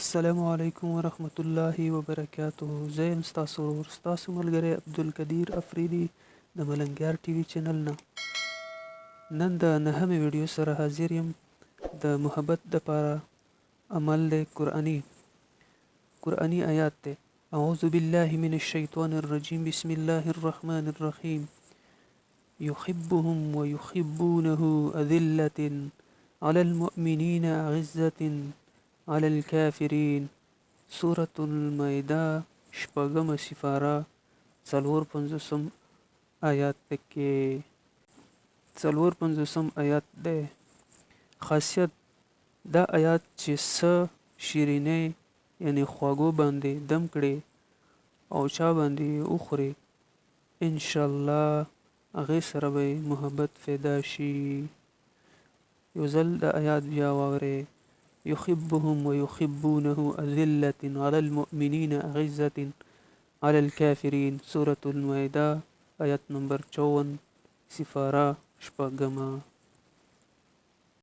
السلام علیکم ورحمت الله وبرکاته. زه یم ستاسو ورور ستاسو ملګری عبدالقدیر افریدي د ملنګیار ټي وي چینل نه. نن د نهمې ویډیو سره حاضر یم. د محبت دپاره عمل دی قرآني آیات دی. اعوذ بالله من الشیطان الرجیم بسم الله الرحمن الرحیم. يحبهم ويحبونه أذلة على المؤمنين أعزة على الكافرين. سورة المائده شپږم سپاره 450 آیات کې 450 آیات ده. خاصیت دا آیات چې څه شیرینه یعنی خواږو باندې دم کړي او چا باندې وخوري ان شاء الله هغه سره به محبت پیدا شي. یو ځل د آیات بیا واورئ. يحبهم ويحبونه أذلة على المؤمنين أعزة على الكافرين. سورة المائده آیت نمبر 54 سپاره شپږمه.